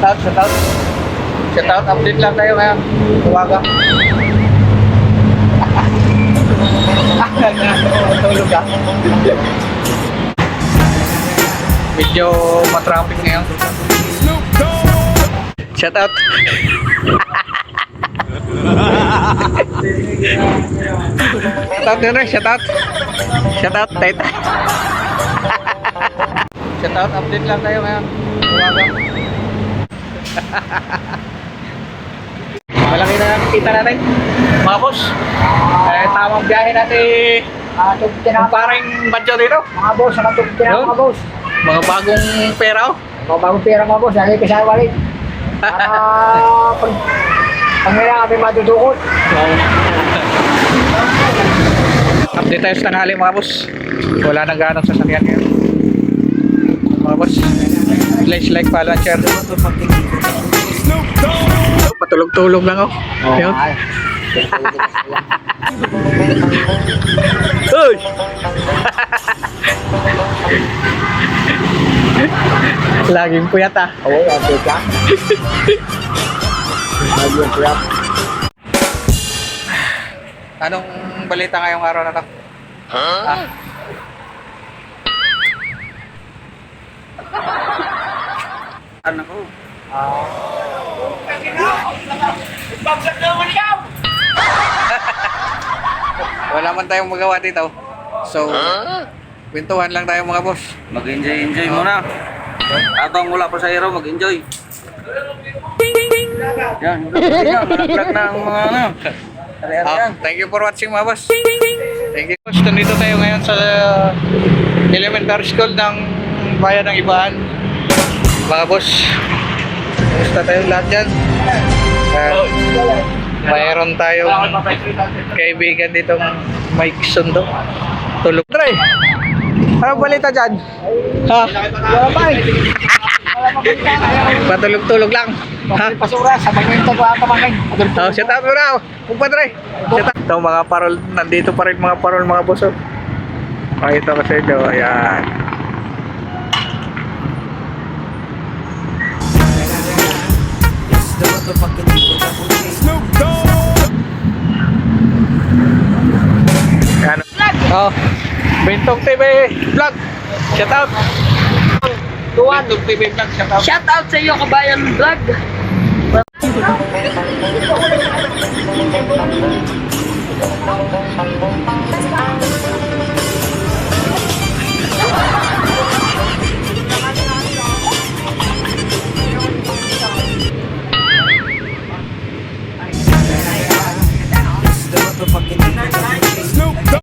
Shout out, update lang tayo ngayon. Tuwaga. Tulog ka. Medyo matraffic ngayon. Shout out. Shout out, Taytay. Shout out, update lang tayo ngayon. Tuwaga. Malaki na nakikita natin, mga boss. Tamang biyahe natin. Yung parang badyo dito. Mga boss, nakatugtog na mga boss. Mga bagong pera. Mga bagong pera mga boss, lagi kasama balik. Pag may lang kami matudukot. Update tayo sa tanghali mga boss. Wala nang ganong sasakyan ngayon. Mga boss, please like, follow, and share. Patulog-tulog lang ako. Yun. Uy! Laging puyat ah. Oo, update lang. Laging puyat. Anong balita ngayong araw na to? Ah. Ano ko? Wala man tayong magawa dito. So, kwentuhan lang tayo mga boss. Mag-enjoy muna. Habang wala pa sa hero, mag-enjoy. Yan, vlog na ang mga ano. Thank you for watching mga boss. Thank you. Nandito tayo ngayon sa elementary school ng bayan ng Ibahan. Mga boss, gusto tayong lahat dyan. Mayroon tayong kaibigan ditong Mike Sundo. Tulog. Dre, ano balita dyan? Ha? Patulog-tulog lang. Ha? Pasura, sa magminta ko ang pamangkin. Oh, shout out mo na. Kumpadre. Shout out. Ito mga parol, nandito pa rin mga parol mga boss. Makita ko sa inyo. Ayan. Ayan. Oh, Bintog TV vlog. Shout out. Bintog TV vlog. Shout out. Shout out sa iyo, Kabayan Vlog.